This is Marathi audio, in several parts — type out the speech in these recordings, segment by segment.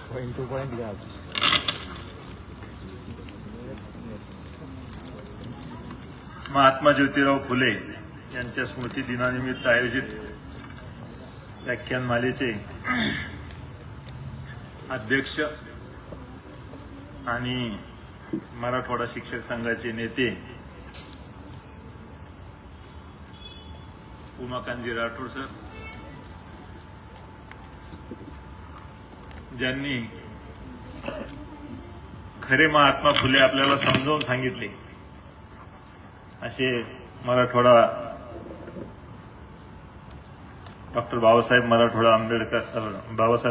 पॉइंट टू पॉइंट घ्या. महात्मा ज्योतिराव फुले यांच्या स्मृती दिनानिमित्त आयोजित व्याख्यानमालेचे अध्यक्ष आणि मराठवाडा शिक्षक संघाचे नेते उमाकांतजी राठोड सर, ज्यांनी खरे महात्मा फुले आपल्याला समजावून सांगितले असे मराठवाडा डॉक्टर बाबासाहेब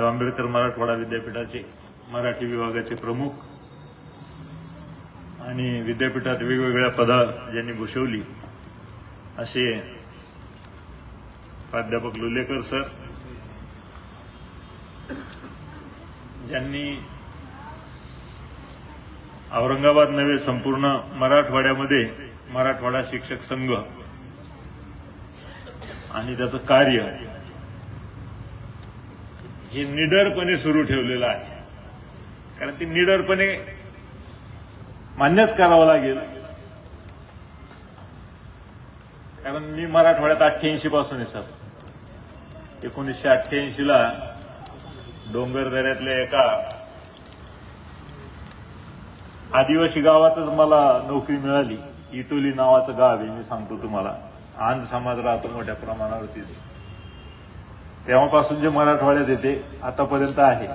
आंबेडकर मराठवाडा विद्यापीठाचे मराठी विभागाचे प्रमुख आणि विद्यापीठात वेगवेगळ्या पदा ज्यांनी भूषवली असे प्राध्यापक लुलेकर सर, ज्यांनी औरंगाबाद नव्हे संपूर्ण मराठवाड्यामध्ये मराठवाडा शिक्षक संघ आणि त्याचं कार्य हे निडरपणे सुरू ठेवलेलं आहे. कारण ती निडरपणे मान्यच करावं लागेल. कारण मी मराठवाड्यात 88 पासून आहे सर. 1988 ला डोंगरदऱ्यातल्या एका आदिवासी गावातच मला नोकरी मिळाली. इटोली नावाचं गाव आहे, मी सांगतो तुम्हाला. आंध समाज राहतो मोठ्या प्रमाणावरती. तेव्हापासून जे मराठवाड्यात येते आतापर्यंत आहे.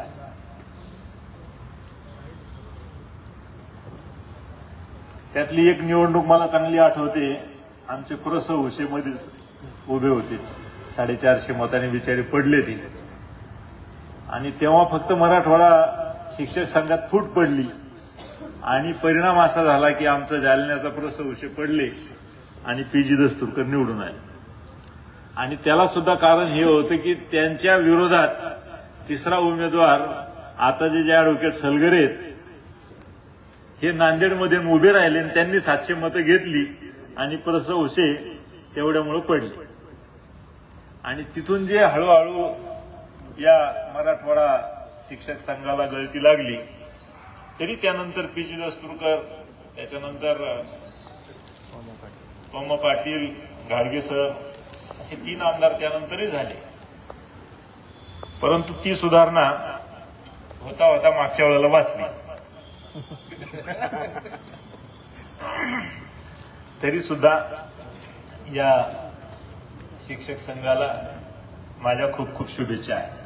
त्यातली एक निवडणूक मला चांगली आठवते. आमचे प्रसव हुशेमध्येच उभे होते. 450 मतांनी बिचारे पडले ते. आणि तेव्हा फक्त मराठवाडा शिक्षक संघात फूट पडली आणि परिणाम असा झाला की आमचा जालन्याचा प्रसव हुशे पडले आणि पीजी दस्तुरकर निवडून आले. आणि त्याला सुद्धा कारण हे होतं की त्यांच्या विरोधात तिसरा उमेदवार आता जे ऍडव्होकेट सलगरे आहेत हे नांदेडमध्ये उभे राहिले आणि त्यांनी 700 मतं घेतली आणि प्रसव हुशे तेवढ्यामुळे पडले. आणि तिथून जे हळूहळू या मराठवाडा शिक्षक संघाला गळती लागली, तरी त्यानंतर पीजी दस्तुरकर, त्याच्यानंतर पम पाटील, घाडगे सर असे 3 आमदार त्यानंतरही झाले. परंतु ती सुधारणा होता होता मागच्या वेळेला वाचली. तरी सुद्धा या शिक्षक संघाला माझ्या खूप खूप शुभेच्छा आहेत.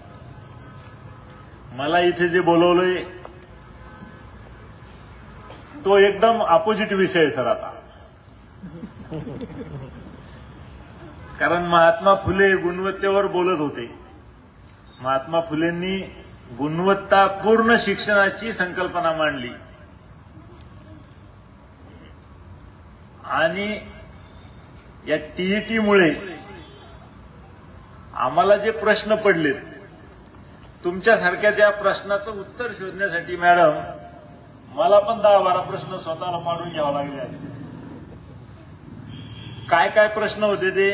मला इथे जे बोलवलंय तो एकदम अपोजिट विषय आहे सर आता. कारण महात्मा फुले गुणवत्तेवर बोलत होते. महात्मा फुलेंनी गुणवत्तापूर्ण शिक्षणाची संकल्पना मांडली आणि या टीईटीमुळे आम्हाला जे प्रश्न पडलेत, तुमच्यासारख्या त्या प्रश्नाचं उत्तर शोधण्यासाठी मॅडम मला पण 10-12 प्रश्न स्वतःला मांडून घ्यावं लागले. काय काय प्रश्न होते ते,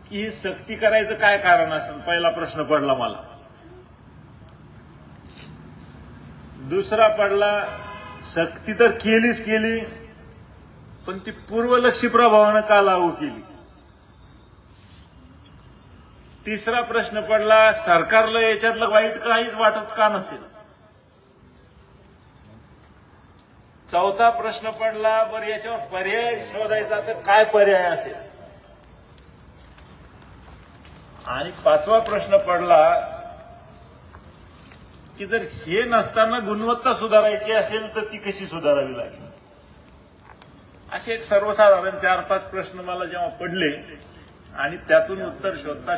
की सक्ती करायचं काय कारण असेल, पहिला प्रश्न पडला मला. दुसरा पडला, सक्ती तर केलीच केली पण ती पूर्वलक्षी प्रभावानं का लागू केली. तिसरा प्रश्न पडला, सरकारला याच्यातलं वाईट काहीच वाटत का नसेल. चौथा प्रश्न पडला, बरं याच्यावर पर्याय शोधायचा तर काय पर्याय असेल. आणि 5वा प्रश्न पडला की जर हे नसताना गुणवत्ता सुधारायची असेल तर ती कशी सुधारावी लागेल. असे एक सर्वसाधारण 4-5 प्रश्न मला जेव्हा पडले आणि त्यातून उत्तर शोधता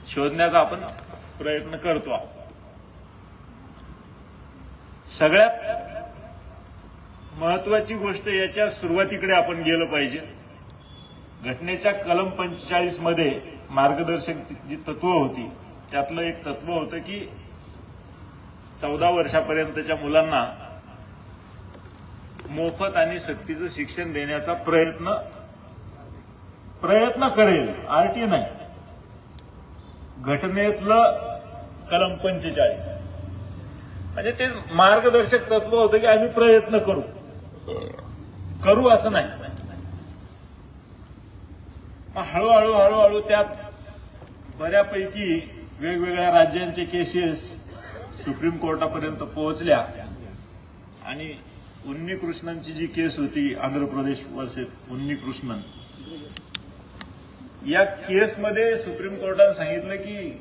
शोधण्याचा आपण प्रयत्न करतो आहोत. सगळ्यात महत्वाची गोष्ट, याच्या सुरुवातीकडे आपण गेलं पाहिजे. घटनेच्या कलम 45 मध्ये मार्गदर्शक जी तत्व होती त्यातलं एक तत्व होतं की 14 वर्षापर्यंतच्या मुलांना मोफत आणि सक्तीचं शिक्षण देण्याचा प्रयत्न करेल. आरटी नाही, घटनेतलं कलम 45 म्हणजे ते मार्गदर्शक तत्व होतं की आम्ही प्रयत्न करू असं नाही. हळूहळू त्यात बऱ्यापैकी वेगवेगळ्या राज्यांचे केसेस सुप्रीम कोर्टापर्यंत पोहोचल्या आणि उन्नी कृष्णनची जी केस होती आंध्र प्रदेश वर्सेस उन्नी कृष्णन, या केसमध्ये सुप्रीम कोर्टाने सांगितलं की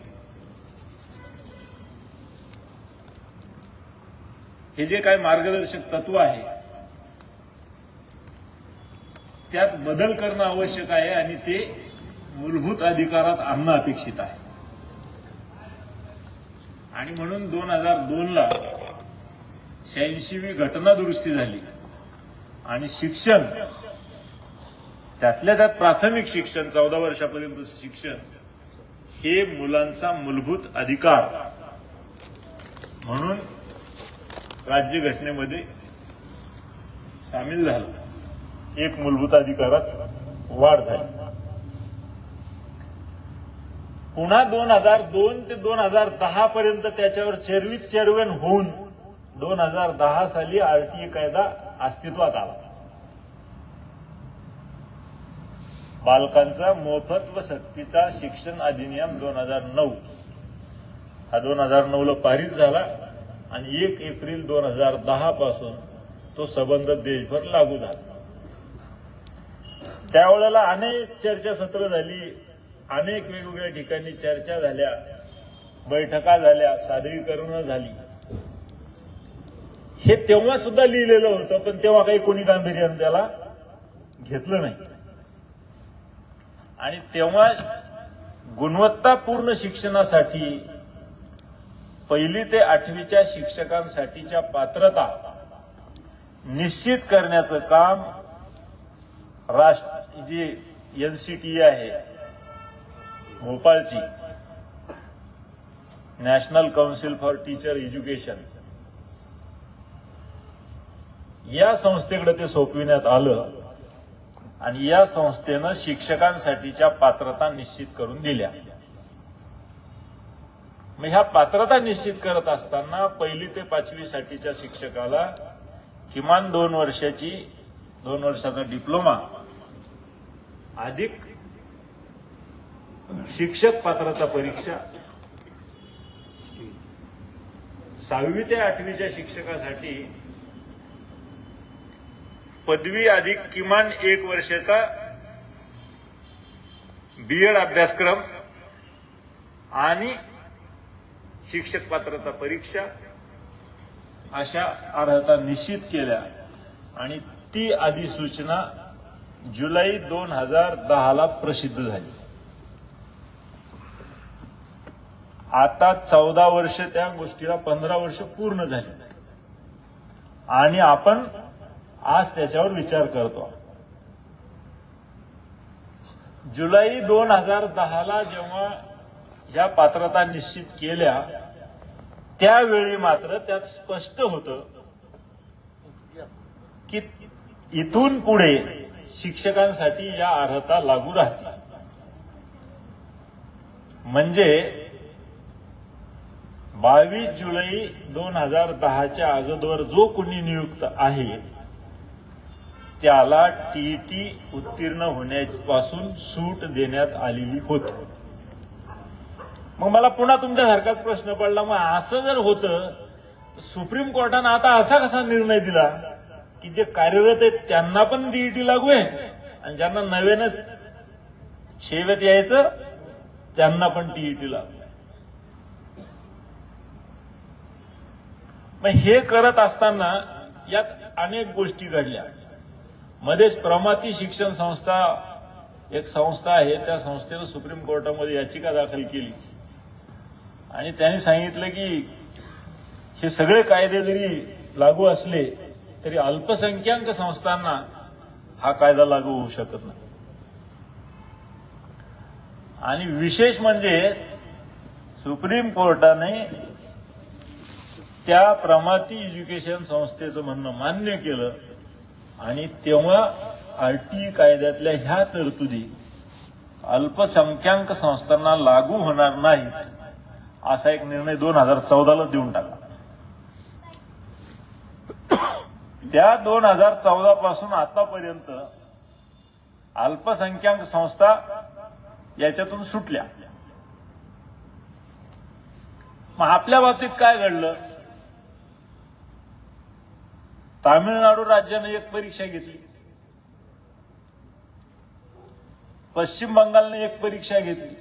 हे जे काय मार्गदर्शक तत्व आहे त्यात बदल करणं आवश्यक आहे आणि ते मूलभूत अधिकारात आणणं अपेक्षित आहे. आणि म्हणून 2002ला 86वी घटना दुरुस्ती झाली आणि शिक्षण, त्यातल्या त्यात प्राथमिक शिक्षण 14 वर्षापर्यंतचं शिक्षण हे मुलांचा मूलभूत अधिकार म्हणून राज्यघटनेमध्ये सामील झालं. एक मूलभूत अधिकारात वाढ झाली. पुन्हा 2002 ते 2010 पर्यंत त्याच्यावर चेरविन होऊन 2010 साली आरटीए कायदा अस्तित्वात आला. बालकांचा मोफत व सक्तीचा शिक्षण अधिनियम 2009 हा 2009ला पारित झाला आणि 1 एप्रिल 2010 पासून तो सबंध देशभर लागू झाला. त्यावेळेला अनेक चर्चासत्र झाली, अनेक वेगवेगळ्या ठिकाणी चर्चा झाल्या, बैठका झाल्या, सादरीकरणं झाली. हे तेव्हा सुद्धा लिहिलेलं होतं, पण तेव्हा काही कोणी गांभीर्याने त्याला घेतलं नाही. आणि तेव्हा गुणवत्तापूर्ण शिक्षणासाठी 1ली ते 8वीच्या शिक्षकांसाठीच्या पात्रता निश्चित करण्याचं काम जी एनसीटीई आहे भोपाळची, national council for teacher education, या संस्थेकडे ते सोपविण्यात आलं आणि या संस्थेनं शिक्षकांसाठीच्या पात्रता निश्चित करून दिल्या. मग ह्या पात्रता निश्चित करत असताना 1ली ते 5वी साठीच्या शिक्षकाला किमान 2 वर्षाचा डिप्लोमा अधिक शिक्षक पात्रता परीक्षा, 6वी ते 8वीच्या शिक्षकासाठी पदवी अधिक किमान 1 वर्षाचा बीएड अभ्यासक्रम आणि शिक्षक पात्रता परीक्षा अशा अर्हता निश्चित केल्या आणि ती अधिसूचना जुलै 2010ला प्रसिद्ध झाली. आता 14 वर्ष त्या गोष्टीला 15 वर्ष पूर्ण झाली आणि आपण आज त्याच्यावर विचार करतो. जुलै 2010ला जेव्हा ह्या पात्रता निश्चित केल्या त्यावेळी मात्र त्यात स्पष्ट होतं की इथून पुढे शिक्षकांसाठी या अर्हता लागू राहतील. म्हणजे 22 जुलै 2010च्या अगोदर जो कोणी नियुक्त आहे त्याला टीईटी उत्तीर्ण होण्यापासून सूट देण्यात आलेली होती. मग मला पुन्हा तुमच्यासारखाच प्रश्न पडला, मग असं जर होतं सुप्रीम कोर्टानं आता असा कसा निर्णय दिला की जे कार्यरत आहेत त्यांना पण टीईटी लागू आहे आणि ज्यांना नव्यानं सेवेत यायचं त्यांना पण टीईटी लागू आहे. मग हे करत असताना यात अनेक गोष्टी घडल्या. मध्येच प्रमाती शिक्षण संस्था एक संस्था आहे, त्या संस्थेनं सुप्रीम कोर्टामध्ये याचिका दाखल केली आणि त्यांनी सांगितलं की हे सगळे कायदे जरी लागू असले तरी अल्पसंख्याक संस्थांना हा कायदा लागू होऊ शकत नाही. आणि विशेष म्हणजे सुप्रीम कोर्टाने त्या प्रमाती एज्युकेशन संस्थेचं म्हणणं मान्य केलं आणि तेव्हा आरटीई कायद्यातल्या ह्या तरतुदी अल्पसंख्याक संस्थांना लागू होणार नाहीत असा एक निर्णय 2014ला देऊन टाकला. त्या 2014 पासून आतापर्यंत अल्पसंख्याक संस्था याच्यातून सुटल्या. मग आपल्या बाबतीत काय घडलं? तामिळनाडू राज्याने एक परीक्षा घेतली, पश्चिम बंगालने एक परीक्षा घेतली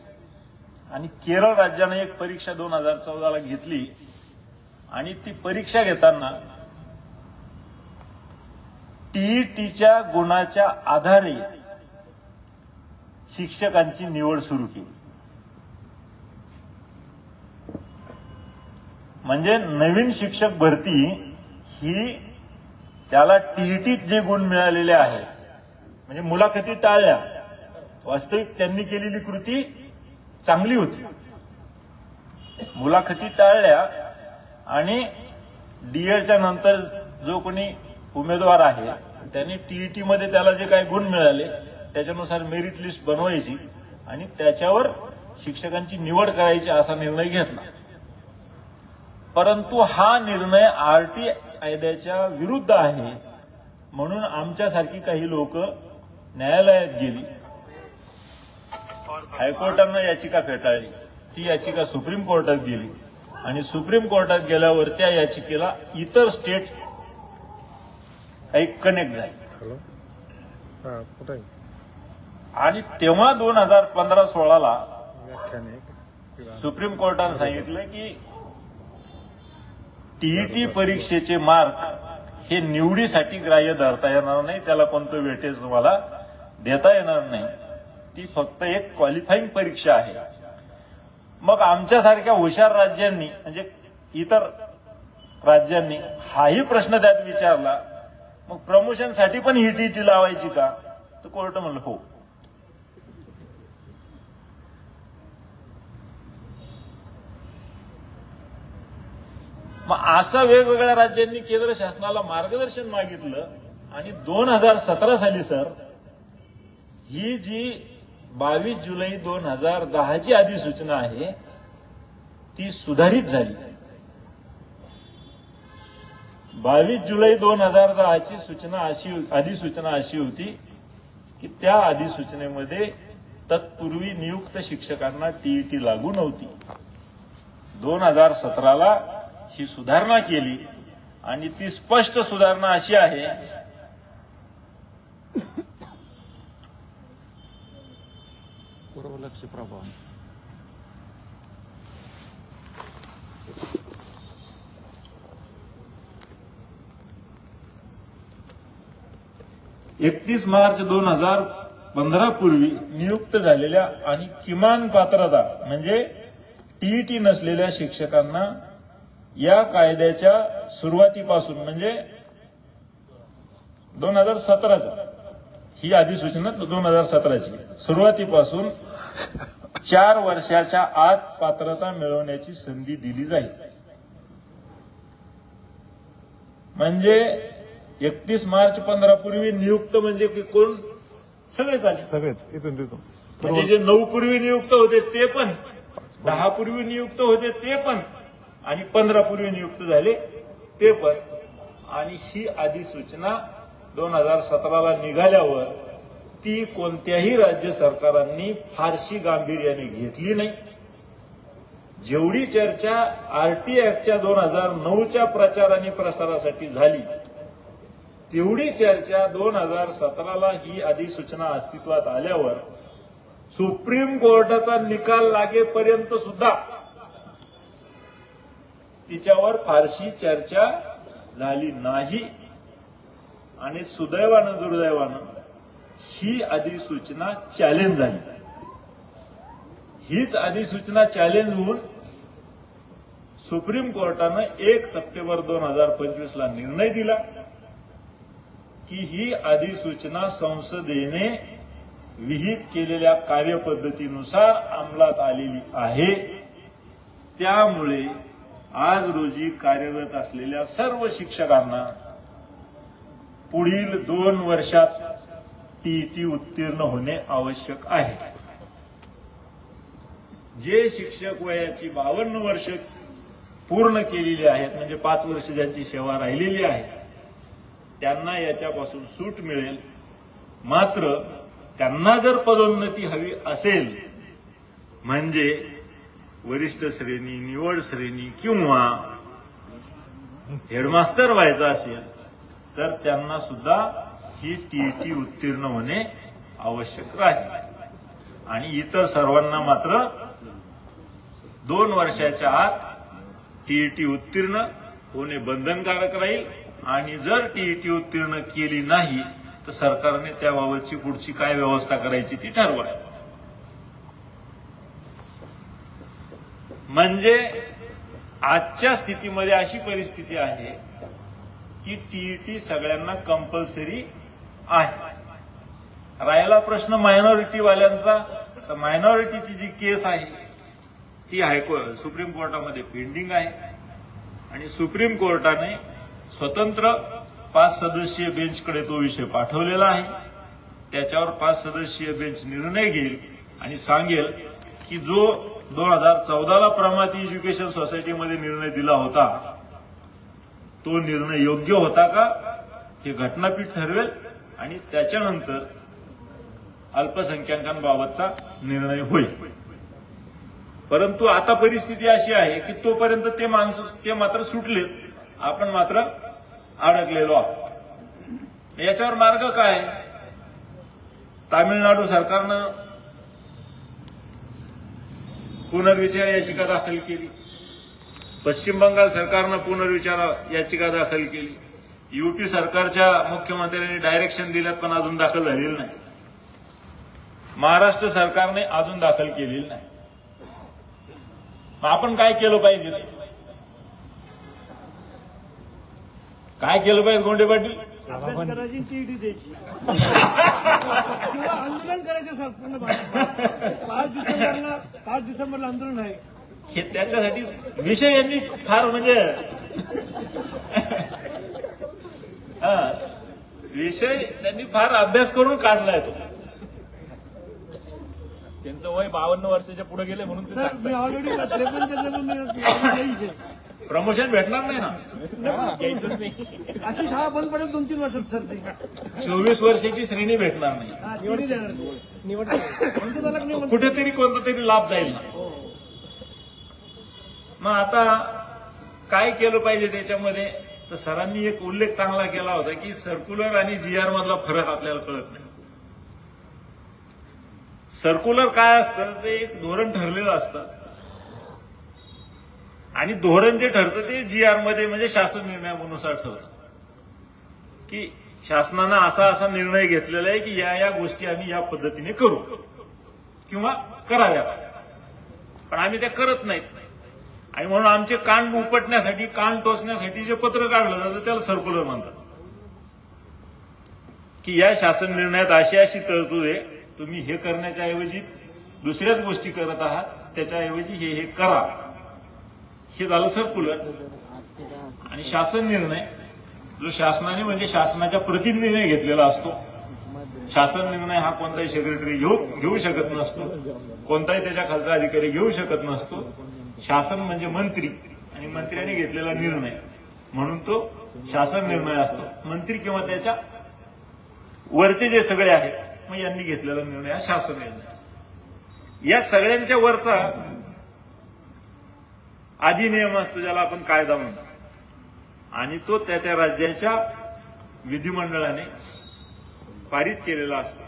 आणि केरळ राज्याने एक परीक्षा 2014ला घेतली. आणि ती परीक्षा घेताना टीईटीच्या गुणाच्या आधारे शिक्षकांची निवड सुरू केली. म्हणजे नवीन शिक्षक भरती ही त्याला टीईटीत जे गुण मिळालेले आहेत, म्हणजे मुलाखती टाळल्या, वास्तविक त्यांनी केलेली कृती चांगली होती, मुलाखती टाळल्या आणि डीएडच्या नंतर जो कोणी उमेदवार आहे त्यांनी टीईटी मध्ये त्याला जे काही गुण मिळाले त्याच्यानुसार मेरिट लिस्ट बनवायची आणि त्याच्यावर शिक्षकांची निवड करायची असा निर्णय घेतला. परंतु हा निर्णय आरटीई कायद्याच्या विरुद्ध आहे म्हणून आमच्यासारखी काही लोक न्यायालयात गेली, हायकोर्टानं याचिका फेटाळली, ती याचिका सुप्रीम कोर्टात गेली आणि सुप्रीम कोर्टात गेल्यावर त्या याचिकेला इतर स्टेट काही कनेक्ट झाले आणि तेव्हा 2015-16ला सुप्रीम कोर्टाने सांगितलं की टीईटी परीक्षेचे मार्क हे निवडीसाठी ग्राह्य धरता येणार नाही, त्याला कोणतं वेटेज तुम्हाला देता येणार नाही, ती फक्त एक क्वालिफाईंग परीक्षा आहे. मग आमच्यासारख्या हुशार राज्यांनी म्हणजे इतर राज्यांनी हाही प्रश्न त्यात विचारला, मग प्रमोशनसाठी पण ही टीईटी लावायची का? तर कोर्ट म्हणलं हो. मग असं वेगवेगळ्या राज्यांनी केंद्र शासनाला मार्गदर्शन मागितलं आणि 2017 साली सर ही जी 22 जुलै 2010ची अधिसूचना आहे ती सुधारित झाली. 22 जुलै 2010ची अधिसूचना अशी होती की त्या अधिसूचनेमध्ये तत्पूर्वी नियुक्त शिक्षकांना टीईटी लागू नव्हती. 2017ला ही सुधारणा केली आणि ती स्पष्ट सुधारणा अशी आहे लक्ष प्रभाव 31 मार्च 2015 पूर्वी नियुक्त झालेल्या आणि किमान पात्रता म्हणजे टीईटी नसलेल्या शिक्षकांना या कायद्याच्या सुरुवातीपासून म्हणजे 2017चा ही अधिसूचना 2017ची सुरुवातीपासून 4 वर्षाच्या आत पात्रता मिळवण्याची संधी दिली जाईल. म्हणजे 31 मार्च 15 पूर्वी नियुक्त म्हणजे कोण? सगळेच आले, सगळेच इथून तिथून. म्हणजे जे 9 पूर्वी नियुक्त होते ते पण, 10 पूर्वी नियुक्त होते ते पण आणि 15 पूर्वी नियुक्त झाले ते पण. आणि ही अधिसूचना 2017ला निघाल्यावर ती कोणत्याही राज्य सरकारांनी फारशी गांभीर्याने घेतली नाही. जेवढी चर्चा आरटीई ऍक्टच्या 2009च्या प्रचार आणि प्रसारासाठी झाली तेवढी चर्चा 2017ला ही अधिसूचना अस्तित्वात आल्यावर सुप्रीम कोर्टाचा निकाल लागेपर्यंत सुद्धा तिच्यावर फारशी चर्चा झाली नाही. आणि सुदैवानं दुर्दैवानं ही अधिसूचना चॅलेंज झाली. हीच अधिसूचना चॅलेंज होऊन सुप्रीम कोर्टानं 1 सप्टेंबर 2025ला निर्णय दिला की ही अधिसूचना संसदेने विहित केलेल्या कार्यपद्धतीनुसार अंमलात आलेली आहे. त्यामुळे आज रोजी कार्यरत असलेल्या सर्व शिक्षकांना पुढील 2 वर्षात टीईटी उत्तीर्ण होणे आवश्यक आहे. जे शिक्षक वयाची 52 वर्ष पूर्ण केलेली आहेत, म्हणजे 5 वर्ष ज्यांची सेवा राहिलेली आहे, त्यांना याच्यापासून सूट मिळेल. मात्र त्यांना जर पदोन्नती हवी असेल, म्हणजे वरिष्ठ श्रेणी, निवड श्रेणी किंवा हेडमास्टर व्हायचं असेल, तर त्यांना सुद्धा ही टीईटी उत्तीर्ण होणे आवश्यक राहील. आणि इतर सर्वांना मात्र 2 वर्षाच्या आत टीईटी उत्तीर्ण होणे बंधनकारक राहील. आणि जर टीईटी उत्तीर्ण केली नाही तर सरकारने त्याबाबतची पुढची काय व्यवस्था करायची ती ठरवावी. म्हणजे आजच्या स्थितीमध्ये अशी परिस्थिती आहे की टीईटी सगळ्यांना कंपल्सरी आहे. राहिला प्रश्न मायनॉरिटी वाल्यांचा, तर मायनॉरिटीची जी केस आहे ती सुप्रीम कोर्टामध्ये पेंडिंग आहे. आणि सुप्रीम कोर्टाने स्वतंत्र 5 सदस्यीय बेंचकडे तो विषय पाठवलेला आहे. त्याच्यावर 5 सदस्यीय बेंच निर्णय घेईल आणि सांगेल की जो 2014ला प्रमाती एज्युकेशन सोसायटीमध्ये निर्णय दिला होता तो निर्णय योग्य होता का, हे घटनापीठ ठरवेल. आणि त्याच्यानंतर अल्पसंख्याकांबाबतचा निर्णय होईल. परंतु आता परिस्थिती अशी आहे की तोपर्यंत ते मात्र सुटलेत, आपण मात्र अडकलेलो आहोत. याच्यावर मार्ग काय? तामिळनाडू सरकारनं पुनर्विचार याचिका दाखल केली, पश्चिम बंगाल सरकारनं पुनर्विचार याचिका दाखल केली, यूपी सरकारच्या मुख्यमंत्र्यांनी डायरेक्शन दिल्यात पण अजून दाखल झालेली नाही, महाराष्ट्र सरकारने अजून दाखल केलेली नाही. मग आपण काय केलं पाहिजे? काय केलं पाहिजे गोंडे पाटील? अभ्यास करायची, टीईटी द्यायची किंवा आंदोलन करायचं सर पूर्ण भारतात. 5 डिसेंबरला आंदोलन आहे. हे त्याच्यासाठी विषय यांनी फार म्हणजे विषय त्यांनी फार अभ्यास करून काढलाय तो. त्यांचं वय 52 वर्षाच्या पुढे गेले म्हणून ते सर मी ऑलरेडी 53 प्रमोशन भेटणार नाही ना. घ्यायचंच नाही. अशी शाळा बंद पडेल 2-3 वर्षात सर. ते 24 वर्षाची श्रेणी भेटणार नाही. निवड देणार निवड कोणतं झालं की नाही? कुठेतरी कोणता तरी लाभ जाईल ना. मग आता काय केलं पाहिजे त्याच्यामध्ये? तर सरांनी एक उल्लेख चांगला केला होता की सर्क्युलर आणि जीआर मधला फरक आपल्याला कळत नाही. सर्क्युलर काय असतं? ते एक धोरण ठरलेलं असतं आणि धोरण जे ठरतं ते जीआर मध्ये म्हणजे शासन निर्णयानुसार ठरतं की शासनानं असा निर्णय घेतलेला आहे की या गोष्टी आम्ही या पद्धतीने करू किंवा कराव्या, पण आम्ही त्या करत नाहीत. आणि म्हणून आमचे कान उपटण्यासाठी, कान टोचण्यासाठी जे पत्र काढलं जातं त्याला सर्क्युलर म्हणतात. की या शासन निर्णयात अशी तरतूद आहे, तुम्ही हे करण्याच्या ऐवजी दुसऱ्याच गोष्टी करत आहात, त्याच्याऐवजी हे करा. हे झालं सर्क्युलर. आणि शासन निर्णय जो शासनाने म्हणजे शासनाच्या प्रतिनिधीने घेतलेला असतो. शासन निर्णय हा कोणताही सेक्रेटरी घेऊ शकत नसतो, कोणताही त्याच्या खालचा अधिकारी घेऊ शकत नसतो. शासन म्हणजे मंत्री, आणि मंत्र्यांनी घेतलेला निर्णय म्हणून तो शासन निर्णय असतो. मंत्री किंवा त्याच्या वरचे जे सगळे आहेत मग यांनी घेतलेला निर्णय हा शासन निर्णय असतो. या सगळ्यांच्या वरचा अधिनियम असतो ज्याला आपण कायदा म्हणतो, आणि तो त्या राज्याच्या विधिमंडळाने पारित केलेला असतो.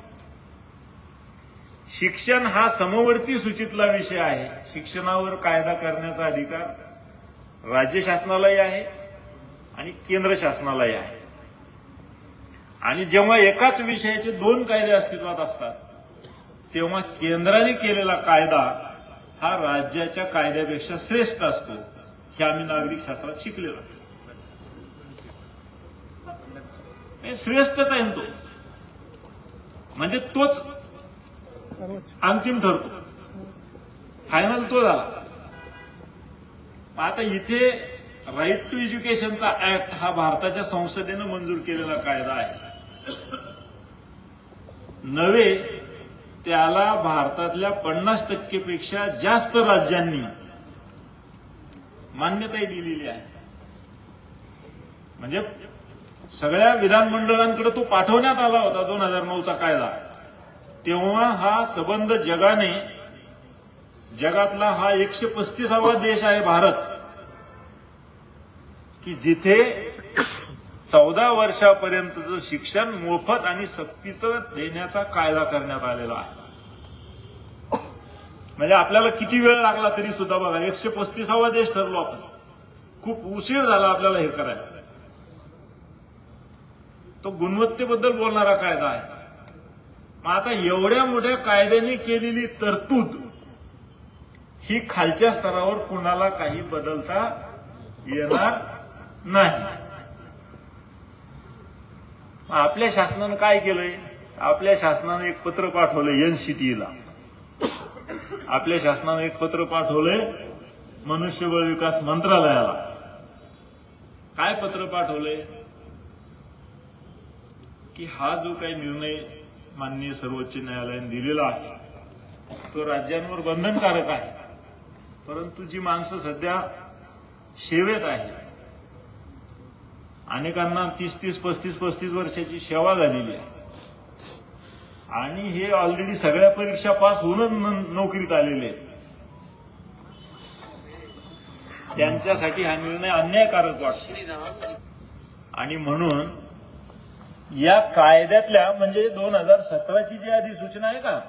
शिक्षण हा समवर्ती सूचीतला विषय आहे. शिक्षणावर कायदा करण्याचा अधिकार राज्य शासनालाही आहे आणि केंद्र शासनालाही आहे. आणि जेव्हा एकाच विषयाचे 2 कायदे अस्तित्वात असतात तेव्हा केंद्राने केलेला कायदा हा राज्याच्या कायद्यापेक्षा श्रेष्ठ असतो. हे आम्ही नागरिक शास्त्रात शिकलेलो आहे. श्रेष्ठच आहे तो, म्हणजे तोच अंतिम ठरतो, फायनल तो झाला. आता इथे राईट टू एज्युकेशनचा ऍक्ट हा भारताच्या संसदेनं मंजूर केलेला कायदा आहे. नव्हे त्याला भारतातल्या 50% पेक्षा जास्त राज्यांनी मान्यताही दिलेली आहे. म्हणजे सगळ्या विधानमंडळांकडे तो पाठवण्यात आला होता 2009चा कायदा. तेव्हा हा संबंध जगातला हा 135वा देश आहे भारत, की जिथे 14 वर्षापर्यंतचं शिक्षण मोफत आणि सक्तीचं देण्याचा कायदा करण्यात आलेला आहे. म्हणजे आपल्याला किती वेळ लागला तरी सुद्धा बघा 135वा देश ठरलो आपण. खूप उशीर झाला आपल्याला हे करायला. तो गुणवत्तेबद्दल बोलणारा कायदा आहे. मग आता एवढ्या मोठ्या कायद्याने केलेली तरतूद ही खालच्या स्तरावर कुणाला काही बदलता येणार नाही. आपल्या शासनानं काय केलंय? आपल्या शासनानं एक पत्र पाठवलंय NCTला. आपल्या शासनानं एक पत्र पाठवलंय मनुष्यबळ विकास मंत्रालयाला. काय पत्र पाठवलंय? की हा जो काही निर्णय माननीय सर्वोच्च न्यायालयाने दिलेला आहे तो राज्यांवर बंधनकारक आहे. परंतु जी माणसं सध्या सेवेत आहेत, अनेकांना 30-30, 35-35 वर्षाची सेवा झालेली आहे आणि हे ऑलरेडी सगळ्या परीक्षा पास होऊन नोकरीत आलेले आहेत, त्यांच्यासाठी हा निर्णय अन्यायकारक वाटतो. आणि म्हणून या कायद्यातल्या म्हणजे 2017ची जी अधिसूचना आहे का,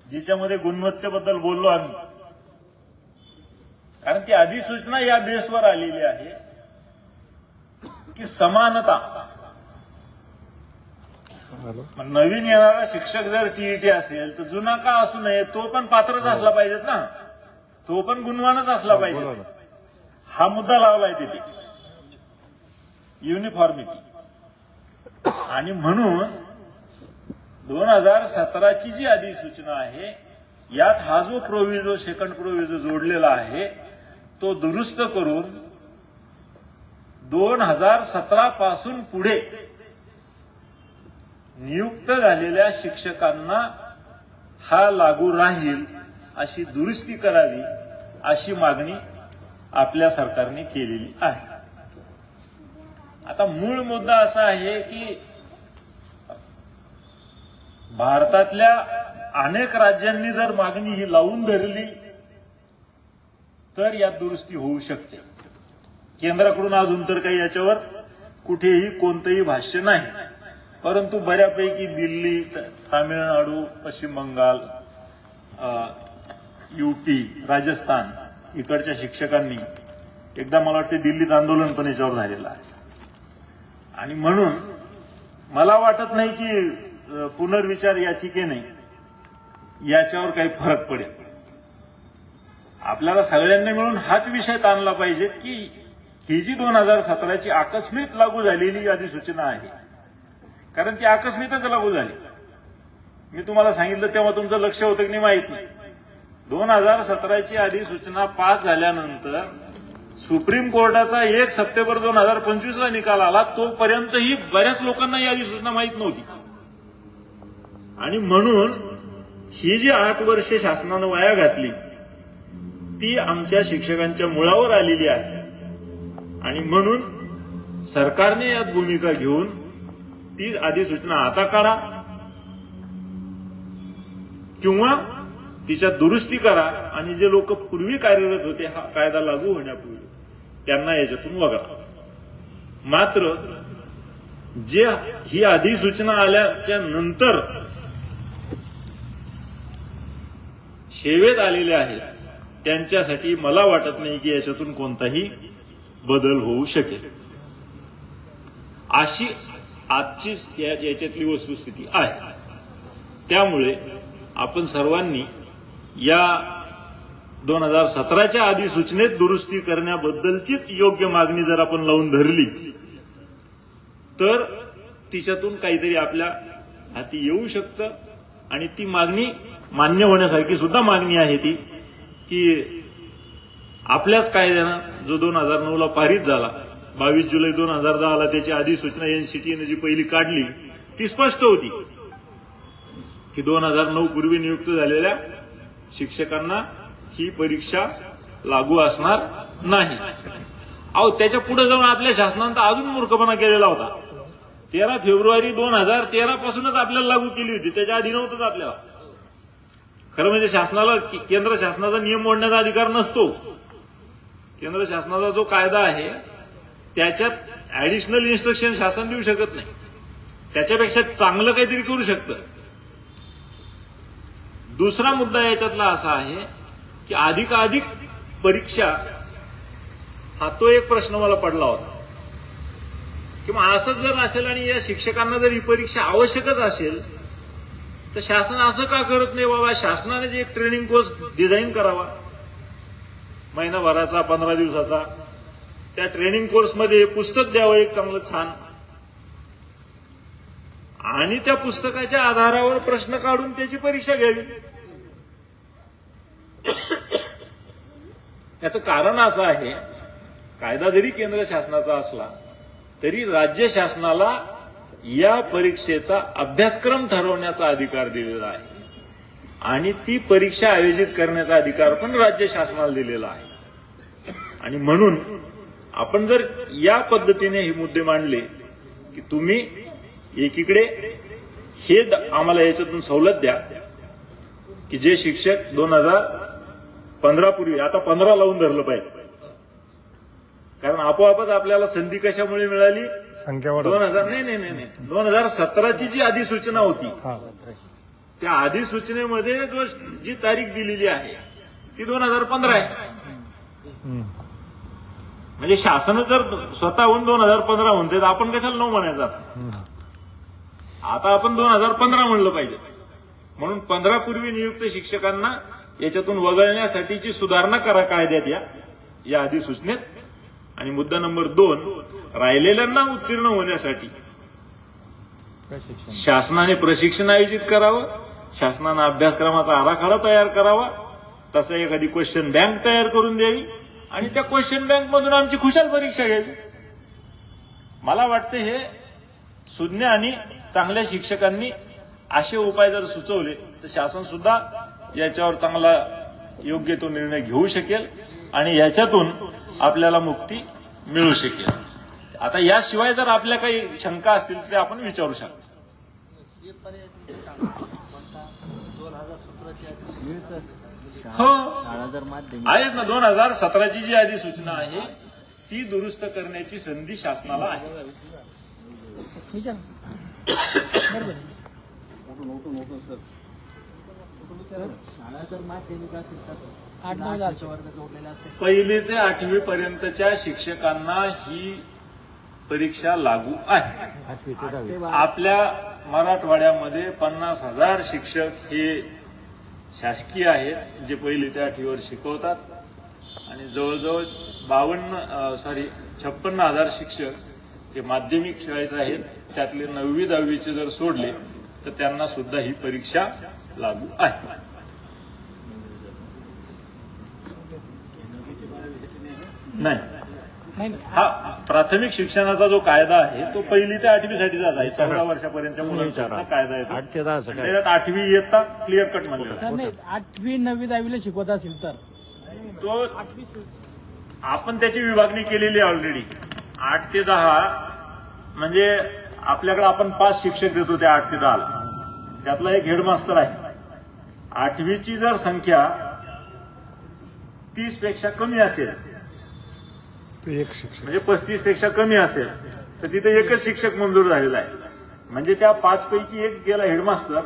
जिच्यामध्ये गुणवत्तेबद्दल बोललो आम्ही, कारण ती अधिसूचना या बेसवर आलेली आहे की समानता. नवीन येणारा शिक्षक जर TET असेल तर जुना का असू नये, तो पण पात्रच असला पाहिजेत ना, तो पण गुणवानच असला पाहिजे. हा मुद्दा लावलाय तिथे, युनिफॉर्मिटी. आणि म्हणून 2017ची जी अधिसूचना आहे यात हा जो प्रोव्हिजो, सेकंड प्रोव्हिजो जोडलेला आहे तो दुरुस्त करून 2017 पासून पुढे नियुक्त झालेल्या शिक्षकांना हा लागू राहील अशी दुरुस्ती करावी, अशी मागणी आपल्या सरकारने केलेली आहे. आता मूळ मुद्दा असा आहे की भारतातल्या अनेक राज्यांनी जर मागणी ही लावून धरली तर यात दुरुस्ती होऊ शकते. केंद्राकडून अजून तर काही याच्यावर कुठेही कोणतंही भाष्य नाही, परंतु बऱ्यापैकी दिल्ली, तामिळनाडू, पश्चिम बंगाल, UP, राजस्थान इकडच्या शिक्षकांनी एकदा मला वाटते दिल्लीत आंदोलन पण याच्यावर झालेलं आहे. आणि म्हणून मला वाटत नाही की पुनर्विचार याचिकेने याच्यावर काही फरक पडेल. आपल्याला सगळ्यांनी मिळून हाच विषय ताणला पाहिजे की ही जी 2017ची आकस्मिक लागू झालेली अधिसूचना आहे, कारण ती आकस्मिकच लागू झाली. मी तुम्हाला सांगितलं तेव्हा तुमचं लक्ष होतं की नाही माहित नाही. 2017ची अधिसूचना पास झाल्यानंतर सुप्रीम कोर्टाचा 1 सप्टेंबर 2025ला निकाल आला, तोपर्यंतही बऱ्याच लोकांना ही अधिसूचना माहित नव्हती. आणि म्हणून ही जी 8 वर्षे शासनानं वाया घातली ती आमच्या शिक्षकांच्या मुळावर आलेली आहे. आणि म्हणून सरकारने यात भूमिका घेऊन ती अधिसूचना आता काढा किंवा तिच्यात दुरुस्ती करा आणि जे लोक पूर्वी कार्यरत होते हा कायदा लागू होण्यापूर्वी त्यांना याच्यातून वगळा. मात्र जे ही अधिसूचना आल्याच्या नंतर सेवेत आलेले आहेत त्यांच्यासाठी मला वाटत नाही की याच्यातून कोणताही बदल होऊ शकेल. अशी आजची याच्यातली वस्तुस्थिती आहे. त्यामुळे आपण सर्वांनी या 2017च्या अधिसूचनेत दुरुस्ती करण्याबद्दलचीच योग्य मागणी जर आपण लावून धरली तर तिच्यातून काहीतरी आपल्या हाती येऊ शकतं. आणि ती मागणी मान्य होण्यासारखी सुद्धा मागणी आहे ती की आपल्याच कायद्यानं जो 2009ला पारित झाला, 22 जुलै 2010ला त्याची अधिसूचना एनसीटीने जी पहिली काढली ती स्पष्ट होती की 2009 पूर्वी नियुक्त झालेल्या शिक्षकांना ही परीक्षा लागू असणार नाही. अहो, त्याच्या पुढे जाऊन आपल्या शासनानं अजून मूर्खपणा केलेला होता. 13 फेब्रुवारी 2013 पासूनच आपल्याला लागू केली होती, त्याच्या आधी नव्हतंच आपल्याला. खरं म्हणजे शासनाला केंद्र शासनाचा नियम मोडण्याचा अधिकार नसतो. केंद्र शासनाचा जो कायदा आहे त्याच्यात ऍडिशनल इन्स्ट्रक्शन शासन देऊ शकत नाही, त्याच्यापेक्षा चांगलं काहीतरी करू शकतं. दुसरा मुद्दा याच्यातला असा आहे की अधिकाधिक परीक्षा हा तो एक प्रश्न मला पडला होता की मग असंच जर असेल आणि या शिक्षकांना जर ही परीक्षा आवश्यकच असेल तर शासन असं का करत नाही बाबा? शासनाने जे एक ट्रेनिंग कोर्स डिझाईन करावा महिनाभराचा 15 दिवसाचा, त्या ट्रेनिंग कोर्समध्ये पुस्तक द्यावं एक चांगलं छान, आणि त्या पुस्तकाच्या आधारावर प्रश्न काढून त्याची परीक्षा घ्यावी. याचं कारण असं आहे, कायदा जरी केंद्र शासनाचा असला तरी राज्य शासनाला या परीक्षेचा अभ्यासक्रम ठरवण्याचा अधिकार दिलेला आहे आणि ती परीक्षा आयोजित करण्याचा अधिकार पण राज्य शासनाला दिलेला आहे. आणि म्हणून आपण जर या पद्धतीने हे मुद्दे मांडले की तुम्ही एकीकडे हे आम्हाला याच्यातून सवलत द्या की जे शिक्षक 2015 पूर्वी, आता 15 लावून धरलं पाहिजे, कारण आपोआपच आपल्याला संधी कशामुळे मिळाली? संख्या 2017ची जी अधिसूचना होती त्या अधिसूचनेमध्ये जी तारीख दिलेली आहे ती 2015 आहे. म्हणजे शासन जर स्वतःहून 2015 म्हणते तर आपण कशाला 9 म्हणायचं? आता आपण 2015 म्हणलं पाहिजे. म्हणून 15 पूर्वी नियुक्त शिक्षकांना याच्यातून वगळण्यासाठीची सुधारणा करा कायद्यात या अधिसूचनेत. आणि मुद्दा नंबर 2, राहिलेल्यांना उत्तीर्ण होण्यासाठी शासनाने प्रशिक्षण आयोजित करावं, शासनाने अभ्यासक्रमाचा आराखडा तयार करावा, तसा एखादी क्वेश्चन बँक तयार करून द्यावी आणि त्या क्वेश्चन बँक मधून आमची खुशाल परीक्षा घ्यावी. मला वाटतं हे सुज्ञ आणि चांगल्या शिक्षकांनी असे उपाय जर सुचवले तर शासन सुद्धा याच्यावर चांगला योग्य तो निर्णय घेऊ शकेल आणि याच्यातून आपल्याला मुक्ती मिळू शकेल. आता याशिवाय जर आपल्या काही शंका असतील तर आपण विचारू शकतो. हो, आहेच ना. 2017ची जी अधिसूचना आहे ती दुरुस्त करण्याची संधी शासनाला आहे. पहिली ते 8वी पर्यंतच्या शिक्षकांना ही परीक्षा लागू आहे. आपल्या मराठवाड्यामध्ये 50,000 शिक्षक हे शासकीय आहेत जे पहिली ते 8वी वर शिकवतात आणि जवळजवळ 56,000 शिक्षक हे माध्यमिक शाळेत आहेत. त्यातले 9वी 10वीचे जर सोडले तर त्यांना सुद्धा ही परीक्षा लागू आहे. नाही, हा प्राथमिक शिक्षणाचा जो कायदा आहे तो पहिली ते 8वी साठीचाच आहे. 14 वर्षापर्यंतच्या मुलांचा कायदा येतो. त्याच्यात 8वी इयत्ता क्लिअर कट म्हणले नाही, 8वी 9वी 10वीला शिकवत असेल तर तो आपण त्याची विभागणी केलेली आहे ऑलरेडी. 8 ते 10 म्हणजे आपल्याकडे आपण 5 शिक्षक देतो त्या 8 ते 10 ला, त्यातला एक हेडमास्तर आहे. 8वीची जर संख्या 30 पेक्षा कमी असेल, एक शिक्षक म्हणजे 35 पेक्षा कमी असेल तर तिथे एकच शिक्षक मंजूर झालेला आहे. म्हणजे त्या 5 पैकी एक गेला हेडमास्तर,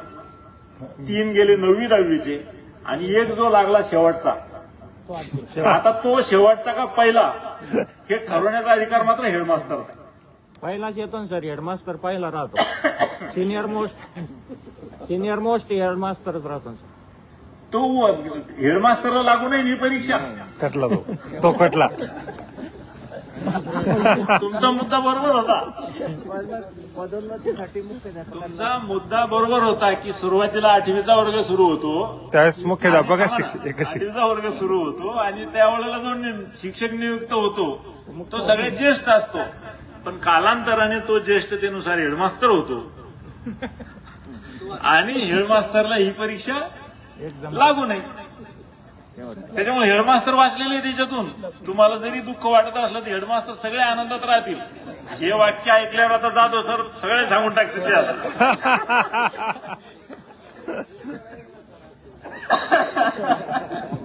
3 गेले 9वी 10वीचे आणि एक जो लागला शेवटचा. आता तो शेवटचा का पहिला हे ठरवण्याचा अधिकार मात्र हेडमास्टरचा. पहिलाच येतो ना सर, हेडमास्टर पहिला राहतो. सिनियर मोस्ट हेडमास्टरच राहतो सर. तो हेडमास्टरला लागू नाही ही परीक्षा. कटला तो कटला. तुमचा मुद्दा बरोबर होता. पदोन्नतीसाठी मुख्याध्यापक तुमचा मुद्दा बरोबर होता की सुरुवातीला 8वीचा वर्ग सुरू होतो, त्यावेळेस मुख्याध्यापक एकच शिक्षक. 8वीचा वर्ग सुरू होतो आणि त्यावेळेला जो शिक्षक नियुक्त होतो तो सगळ्यात ज्येष्ठ असतो, पण कालांतराने तो ज्येष्ठतेनुसार हेडमास्तर होतो आणि हेडमास्टरला ही परीक्षा लागू नाही. त्याच्यामुळे हेडमास्टर वाचलेले आहे त्याच्यातून. तुम्हाला जरी दुःख वाटत असलं तर हेडमास्टर सगळे आनंदात राहतील. हे वाक्य ऐकल्यावर आता जातो सर सगळे सांगून टाकतील ते आता.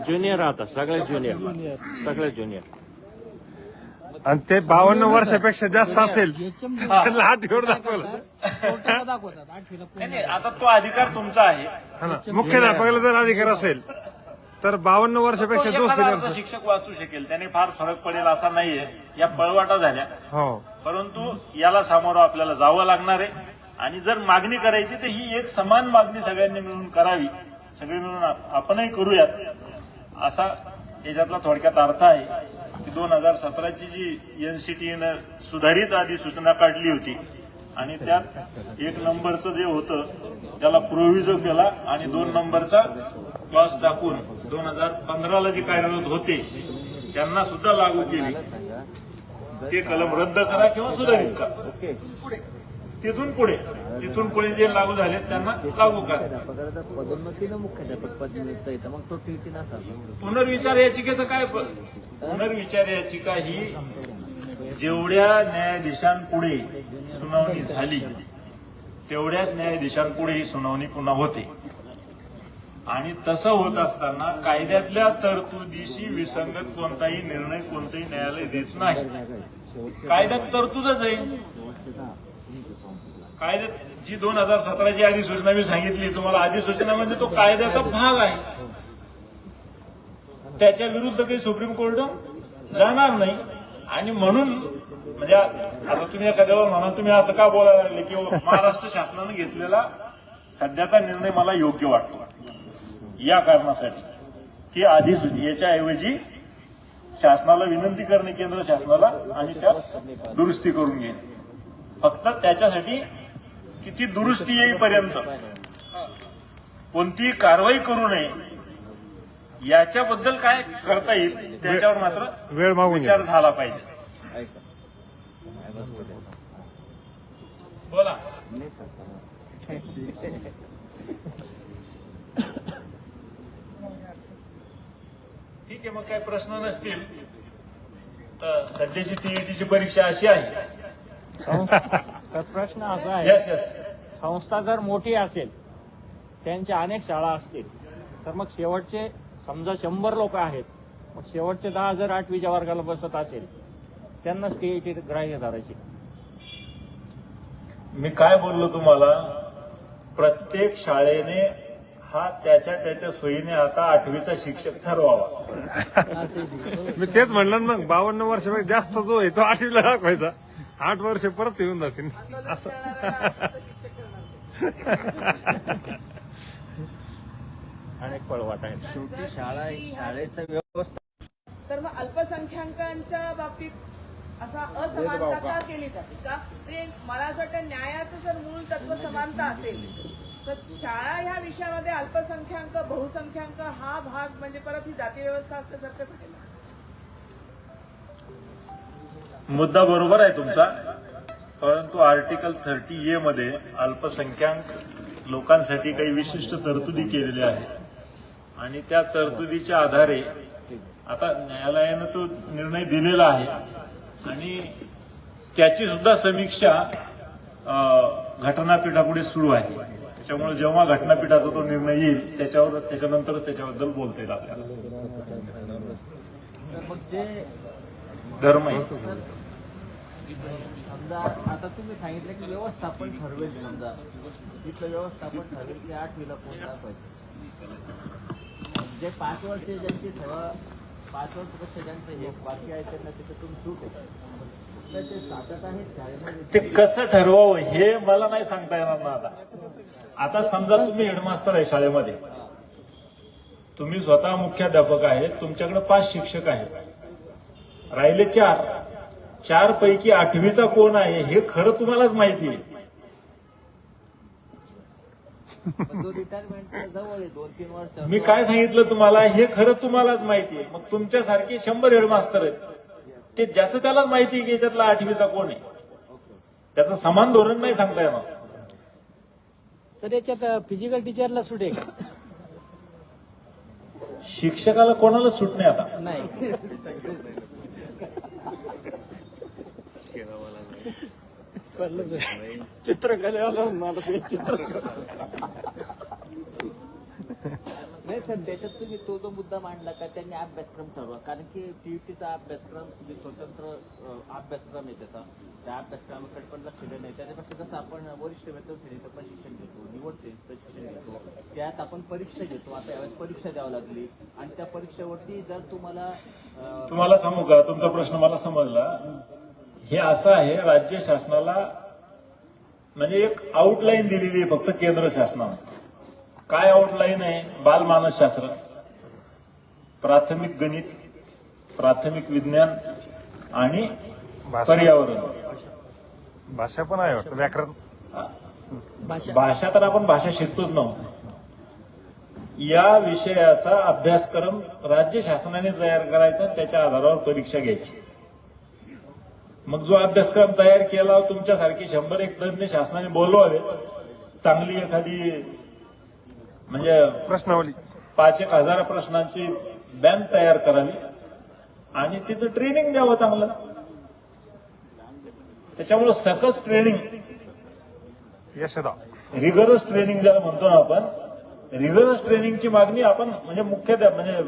ज्युनियर आता सगळे ज्युनियर आणि ते 52 वर्षापेक्षा जास्त असेल त्यांना हात घेऊन दाखवलं. नाही नाही, आता तो अधिकार तुमचा आहे. हा ना, मुख्याध्यापकाला जर अधिकार असेल तर 52 वर्षापेक्षा तो जो एखादा सिनियर अर्ध शिक्षक वाचू शकेल, त्याने फार फरक पडेल असा नाहीये. या पळवाटा झाल्या, हो परंतु याला सामोरं आपल्याला जावं लागणार आहे. आणि जर मागणी करायची तर ही एक समान मागणी सगळ्यांनी मिळून करावी, सगळे मिळून आपणही करूयात, असा याच्यातला थोडक्यात अर्थ आहे. की 2017ची जी एनसीटीनं सुधारित अधिसूचना काढली होती आणि त्यात 1 नंबरचं जे होतं त्याला प्रोव्हिजो केला आणि 2 नंबरचा क्लॉज टाकून 2015ला जे कार्यरत होते त्यांना सुद्धा लागू केली. ते कलम रद्द करा किंवा सुधारित करा. तिथून पुढे जे लागू झाले त्यांना लागू करा. पदोन्नतीनं मुख्याध्यापक पद मिळतं येतं, मग तो टीटी नसा. पुनर्विचार याचिकेचं काय? पुनर्विचार याचिका ही जेवढ्या न्यायाधीशांपुढे सुनावणी झाली तेवढ्याच न्यायाधीशांपुढे ही सुनावणी पुन्हा होते. आणि तसं होत असताना कायद्यातल्या तरतुदीशी विसंगत कोणताही निर्णय कोणतंही न्यायालय देत नाही. कायद्यात तरतूदच आहे. कायद्यात जी 2017ची अधिसूचना मी सांगितली तुम्हाला, अधिसूचना म्हणजे तो कायद्याचा भाग आहे. त्याच्या विरुद्ध काही सुप्रीम कोर्ट जाणार नाही. आणि म्हणून म्हणजे आता तुम्ही एखाद्यावर म्हणाल तुम्ही असं का बोलायला लागले की महाराष्ट्र शासनानं घेतलेला सध्याचा निर्णय मला योग्य वाटतो या कारणासाठी की याच्याऐवजी शासनाला विनंती करणे केंद्र शासनाला आणि त्यात दुरुस्ती करून घेणे. फक्त त्याच्यासाठी की ती दुरुस्ती येईपर्यंत कोणतीही कारवाई करू नये. याच्याबद्दल काय करता येईल त्याच्यावर मात्र वेळ मागून विचार झाला पाहिजे. बोला. ठीक आहे, मग काही प्रश्न नसतील तर सध्याची टीईटीची परीक्षा अशी आहे. तर प्रश्न असा आहे, यस यस संस्था जर मोठी असेल, त्यांच्या अनेक शाळा असतील, तर मग शेवटचे समजा 100 लोक आहेत, मग शेवटचे 10 जर 8वीच्या वर्गाला बसत असेल त्यांनाच टीईटी ग्राह्य धरायची. मी काय बोललो तुम्हाला, प्रत्येक शाळेने हा त्याच्या सोयीने आता 8वीचा शिक्षक ठरवावा. मी तेच म्हणलं ना, मग 52 वर्षापेक्षा जास्त जो आहे तो 8वीला दाखवायचा. 8 वर्ष परत येऊन जातील असं. अनेक पळवाट आहेत. शेवटी शाळेचं व्यवस्था. तर मग अल्पसंख्याकांच्या बाबतीत असा असमानता का केली जाते का? म्हणजे मला असं वाटतं न्यायाचं जर मूळ तत्व समानता असेल तर शाळा ह्या विषयामध्ये अल्पसंख्याक बहुसंख्याक हा भाग म्हणजे परत ही जाती व्यवस्था असल्यासारखंच आहे. मुद्दा बरोबर आहे तुमचा, परंतु आर्टिकल 30A मध्ये अल्पसंख्याक लोकांसाठी काही विशिष्ट तरतुदी केलेल्या आहेत आणि त्या तरतुदीच्या आधारे आता न्यायालयानं तो निर्णय दिलेला आहे आणि त्याची सुद्धा समीक्षा घटनापीठापुढे सुरू आहे. त्याच्यामुळे जेव्हा घटनापीठाचा तो निर्णय येईल त्याच्यानंतर त्याच्याबद्दल बोलता येईल आपल्याला. मग जे धर्म आहे. समजा आता तुम्ही सांगितलं की व्यवस्थापन ठरवेल, समजा तिथलं व्यवस्थापन ठरवेल की 8वीला कोण दाखवायचं. जे 5 वर्ष ज्यांची सेवा 5 वर्षापेक्षा ज्यांचं हे बाकी आहे त्यांना त्याच्यातून सूट आहे. ते सातत आहे शाळेमध्ये. ते कसं ठरवावं हे मला नाही सांगता येणार ना. आता समजा तुम्ही हेडमास्तर आहे शाळेमध्ये, तुम्ही स्वतः मुख्याध्यापक आहेत, तुमच्याकडे 5 शिक्षक आहेत, राहिले 4, 4 पैकी 8वीचा कोण आहे हे खरं तुम्हालाच माहिती आहे. पण तो रिटायरमेंट जवळ आहे 2-3 वर्ष. मी काय सांगितलं तुम्हाला हे खरं तुम्हालाच माहिती आहे. मग तुमच्यासारखे 100 हेडमास्तर आहेत ते ज्याचं त्यालाच माहिती आहे की याच्यातला 8वीचा कोण आहे. त्याचं समान धोरण नाही सांगता येणार. सर याच्यात फिजिकल टीचरला सूट आहे का? शिक्षकाला कोणाला सूट नाही आता. नाही. चित्रकलेवाला मला ते चित्र नाही सर, त्याच्यात तुम्ही तो जो मुद्दा मांडला का त्यांनी अभ्यासक्रम ठरवा, कारण की टीईटीचा अभ्यासक्रम म्हणजे स्वतंत्र अभ्यासक्रम आहे त्याचा, त्या अभ्यासक्रमाकडे पण लक्ष देणं आहे. त्याच्यापेक्षा जसं आपण वरिष्ठ वेतन श्रेणीचं प्रशिक्षण घेतो, निवड श्रेणीचं प्रशिक्षण घेतो, त्यात आपण परीक्षा घेतो. आता यावेळेस परीक्षा द्यावी लागली आणि त्या परीक्षेवरती जर तुम्हाला सांगू का, तुमचा प्रश्न मला समजला. हे असं आहे, राज्य शासनाला म्हणजे एक आउटलाईन दिलेली आहे फक्त केंद्र शासनाने. काय आउटलाईन आहे? बालमानसशास्त्र, प्राथमिक गणित, प्राथमिक विज्ञान आणि पर्यावरण. भाषा पण आहे वाटतं, व्याकरण. भाषा तर आपण भाषा शिकतोच ना. या विषयाचा अभ्यासक्रम राज्य शासनाने तयार करायचा, त्याच्या आधारावर परीक्षा घ्यायची. मग जो अभ्यासक्रम तयार केला, तुमच्यासारखी 100 तज्ञ शासनाने बोलवावे, चांगली एखादी म्हणजे प्रश्नावली 5,000 प्रश्नांची बँक तयार करावी आणि तिचं ट्रेनिंग द्यावं चांगलं. त्याच्यामुळे सकस ट्रेनिंग, यशदा रिगरस ट्रेनिंग ज्याला म्हणतो ना आपण, रिगरस ट्रेनिंगची मागणी आपण म्हणजे म्हणजे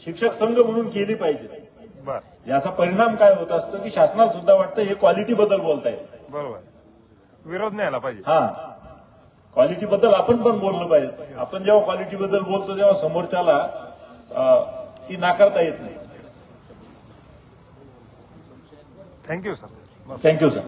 शिक्षक संघ म्हणून केली पाहिजे. बर, याचा परिणाम काय होत असतो की शासनाला सुद्धा वाटतं हे क्वालिटी बद्दल बोलतायत. बरोबर. विरोध नाही आला पाहिजे. हा, क्वालिटी बद्दल आपण पण बोललं पाहिजे. आपण जेव्हा क्वालिटी बद्दल बोलतो तेव्हा समोरच्याला ती नाकारता येत नाही. Thank you sir. Thank you sir.